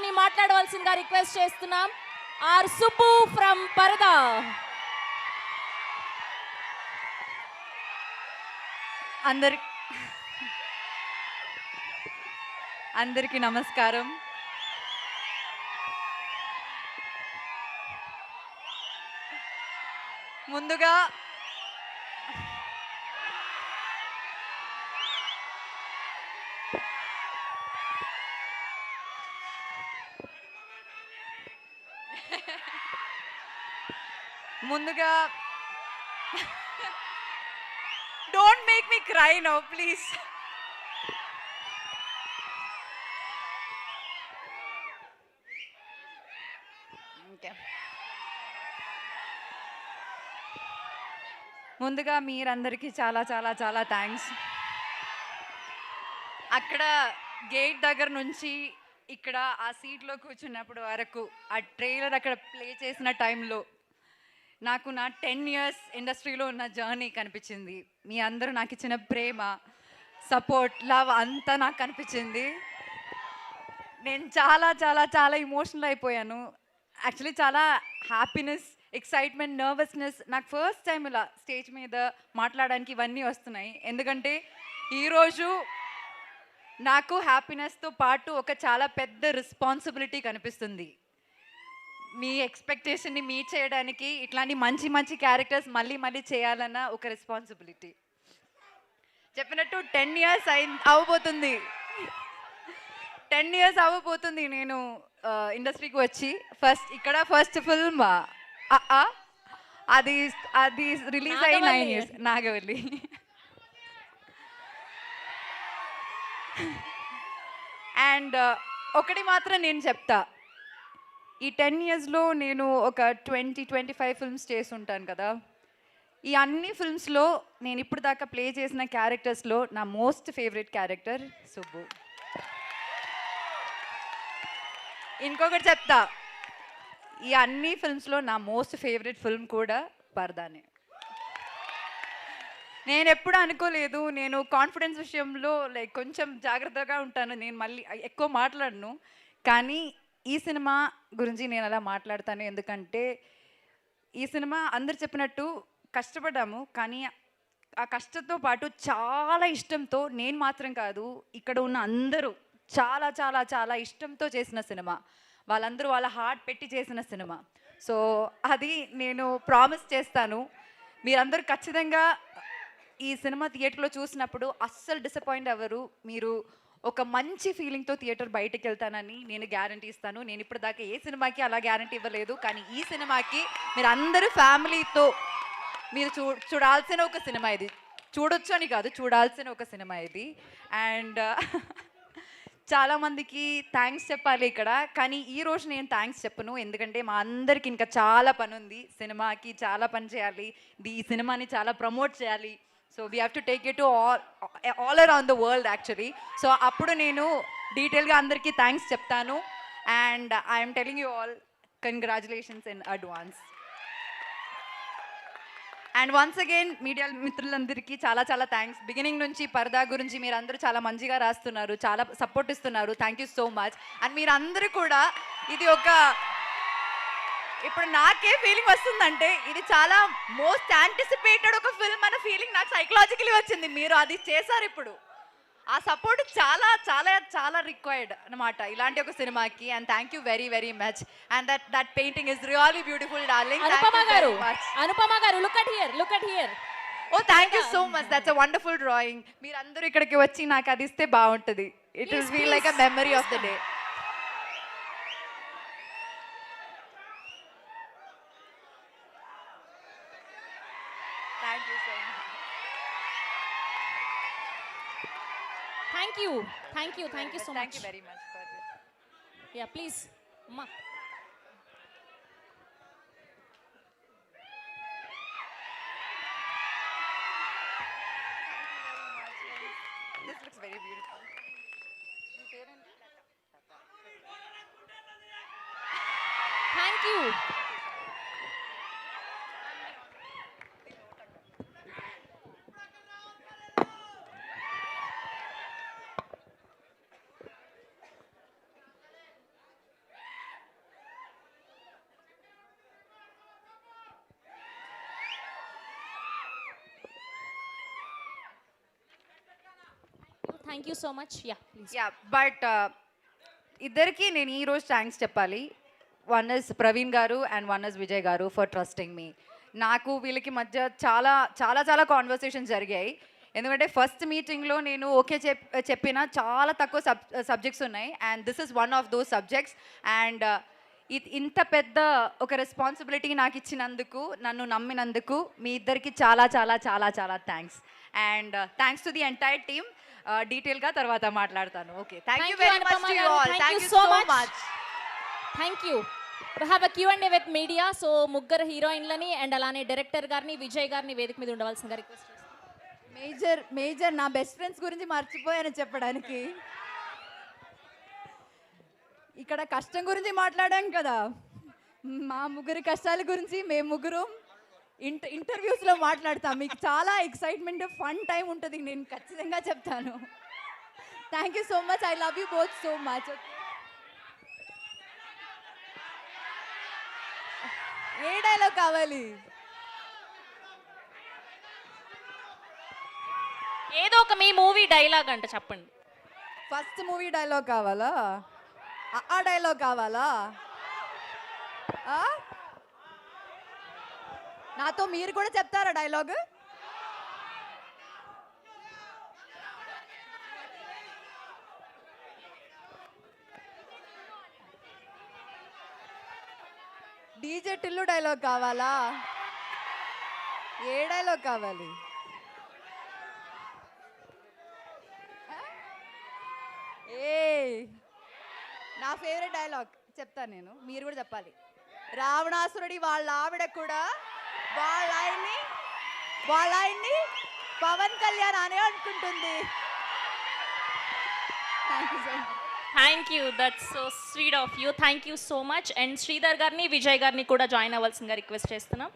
గారిని మాట్లాడవలసిందిగా రిక్వెస్ట్ చేస్తున్నాం. ఆర్ సుబ్బు ఫ్రమ్ పరదా. అందరికీ నమస్కారం. ముందుగా don't make me cry no please. ముందుగా మీరందరికీ చాలా చాలా చాలా థ్యాంక్స్. అక్కడ గేట్ దగ్గర నుంచి ఇక్కడ ఆ సీట్లో కూర్చున్నప్పుడు వరకు ఆ ట్రైలర్ అక్కడ ప్లే చేసిన టైంలో నాకు నా 10 years ఇండస్ట్రీలో ఉన్న జర్నీ కనిపించింది. మీ అందరూ నాకు ఇచ్చిన ప్రేమ, సపోర్ట్, లవ్ అంతా నాకు కనిపించింది. నేను చాలా చాలా చాలా ఇమోషనల్ అయిపోయాను. యాక్చువల్లీ చాలా హ్యాపీనెస్, ఎక్సైట్మెంట్, నర్వస్నెస్. నాకు ఫస్ట్ టైం ఇలా స్టేజ్ మీద మాట్లాడడానికి ఇవన్నీ వస్తున్నాయి. ఎందుకంటే ఈరోజు నాకు హ్యాపీనెస్తో పాటు ఒక చాలా పెద్ద రెస్పాన్సిబిలిటీ కనిపిస్తుంది. మీ ఎక్స్పెక్టేషన్ని మీట్ చేయడానికి ఇట్లాంటి మంచి మంచి క్యారెక్టర్స్ మళ్ళీ మళ్ళీ చేయాలన్న ఒక రెస్పాన్సిబిలిటీ. చెప్పినట్టు 10 years అవ్వబోతుంది. 10 years అవ్వబోతుంది నేను ఇండస్ట్రీకి వచ్చి. ఫస్ట్ ఫిల్మ్ అది రిలీజ్ అయ్యి 9 years నాగవల్లి. అండ్ ఒకటి మాత్రం నేను చెప్తా, ఈ 10 yearsలో నేను ఒక 20-25 ఫిల్మ్స్ చేసి ఉంటాను కదా. ఈ అన్ని ఫిల్మ్స్లో నేను ఇప్పుడు దాకా ప్లే చేసిన క్యారెక్టర్స్లో నా మోస్ట్ ఫేవరెట్ క్యారెక్టర్ సుబ్బు. ఇంకొకటి చెప్తా, ఈ అన్ని ఫిల్మ్స్లో నా మోస్ట్ ఫేవరెట్ ఫిల్మ్ కూడా పరదానే. నేను ఎప్పుడు అనుకోలేదు, నేను కాన్ఫిడెన్స్ విషయంలో లైక్ కొంచెం జాగ్రత్తగా ఉంటాను, నేను మళ్ళీ ఎక్కువ మాట్లాడను. కానీ ఈ సినిమా గురించి నేను అలా మాట్లాడతాను. ఎందుకంటే ఈ సినిమా అందరు చెప్పినట్టు కష్టపడ్డాము, కానీ ఆ కష్టంతో పాటు చాలా ఇష్టంతో, నేను మాత్రం కాదు ఇక్కడ ఉన్న అందరూ చాలా చాలా చాలా ఇష్టంతో చేసిన సినిమా. వాళ్ళందరూ వాళ్ళ హార్ట్ పెట్టి చేసిన సినిమా. సో అది నేను ప్రామిస్ చేస్తాను, మీరందరూ ఖచ్చితంగా ఈ సినిమా థియేటర్లో చూసినప్పుడు అస్సలు డిసప్పాయింట్ అవ్వరు. మీరు ఒక మంచి ఫీలింగ్తో థియేటర్ బయటకు వెళ్తానని నేను గ్యారంటీ ఇస్తాను. నేను ఇప్పుడు దాకా ఏ సినిమాకి అలా గ్యారంటీ ఇవ్వలేదు, కానీ ఈ సినిమాకి మీరు అందరూ ఫ్యామిలీతో మీరు చూడాల్సిన ఒక సినిమా ఇది. చూడొచ్చు అని కాదు, చూడాల్సిన ఒక సినిమా ఇది. అండ్ చాలామందికి థ్యాంక్స్ చెప్పాలి ఇక్కడ, కానీ ఈరోజు నేను థ్యాంక్స్ చెప్పను. ఎందుకంటే మా అందరికి ఇంకా చాలా పని ఉంది. సినిమాకి చాలా పని చేయాలి, ఈ సినిమాని చాలా ప్రమోట్ చేయాలి. So we have to take it to all around the world actually. So అప్పుడు నేను డీటెయిల్గా అందరికీ థ్యాంక్స్ చెప్తాను. And I'm telling you all congratulations in advance. And once again media మిత్రులందరికీ చాలా చాలా థ్యాంక్స్. బిగినింగ్ నుంచి పరదా గురించి మీరు అందరూ చాలా మంచిగా రాస్తున్నారు, చాలా సపోర్ట్ ఇస్తున్నారు. Thank you so much. And మీరందరూ కూడా ఇది ఒక, ఇప్పుడు నాకే ఫీలింగ్ వస్తుందంటే ఇది చాలా మోస్ట్ యాంటిసిపేటెడ్ ఒక ఫిల్మ్ అన్న ఫీలింగ్ నాకు సైకలాజికలీ వచ్చింది. మీరు అది చేశారు. ఇప్పుడు ఆ సపోర్ట్ చాలా చాలా చాలా రిక్వైర్డ్ అనమాట ఇలాంటి ఒక సినిమాకి. And thank you very very much. And that painting is really beautiful darling. Anupama గారు look at here. Oh thank you so much, that's a wonderful drawing. మీరందరూ ఇక్కడికి వచ్చి నాకు అది ఇస్తే బాగుంటుంది. It will be like a memory of the day. Thank you so much. Thank you so much. Thank you very much for this. Yeah, please. Ma. This looks very beautiful. Thank you. Thank you so much. Yeah please. Yeah but ఇద్దరికి నేను ఈరోజు thanks చెప్పాలి. One is Praveen గారు and one is Vijay గారు for trusting me. నాకు వీళ్ళకి మధ్య చాలా చాలా చాలా కాన్వర్సేషన్స్ జరిగాయి. ఎందుకంటే ఫస్ట్ మీటింగ్లో నేను ఓకే చెప్పిన చాలా తక్కువ సబ్జెక్ట్స్ ఉన్నాయి and this is one of those subjects. And ఇంత పెద్ద ఒక రెస్పాన్సిబిలిటీ నాకు ఇచ్చినందుకు, నన్ను నమ్మినందుకు మీ ఇద్దరికి చాలా చాలా చాలా చాలా thanks. And thanks to the entire team. డీటెయిల్గా తర్వాత మాట్లాడతాను. Okay, thank you very much to you all. Thank you so much. Thank you. Have a Q&A with media. So ముగ్గురు హీరోయిన్లని అండ్ అలానే డైరెక్టర్ గారిని విజయ్ గారిని వేదిక మీద ఉండవలసిందిగా రిక్వెస్ట్ చేస్తాను. మేజర్ నా బెస్ట్ ఫ్రెండ్స్ గురించి మర్చిపోయాను చెప్పడానికి. ఇక్కడ కష్టం గురించి మాట్లాడాం కదా, మా ముగ్గురి కష్టాల గురించి మేము ముగ్గురు ఇంటర్వ్యూస్లో మాట్లాడతాం. మీకు చాలా ఎక్సైట్మెంట్ ఫన్ టైం ఉంటుంది, నేను ఖచ్చితంగా చెప్తాను. Thank you so much. I love you both so much. A dialogue కావాలి? ఏదో ఒక మీ మూవీ డైలాగ్ అంట చెప్పండి. ఫస్ట్ మూవీ డైలాగ్ కావాలా? ఆ డైలాగ్ కావాలా? నాతో మీరు కూడా చెప్తారా డైలాగ్? డీజే టిల్లు డైలాగ్ కావాలా? ఏ డైలాగ్ కావాలి? ఏ నా ఫేవరెట్ డైలాగ్ చెప్తాను నేను, మీరు కూడా చెప్పాలి. రావణాసురుడి వాళ్ళ ఆవిడ కూడా వాళ్ళ ఆయన్ని పవన్ కళ్యాణ్ అనే అనుకుంటుంది. Thank you so much. Thank you, that's so sweet of you. Thank you so much. And Sridhar గారిని విజయ్ గారిని కూడా జాయిన్ అవ్వాల్సిందిగా రిక్వెస్ట్ చేస్తున్నాం.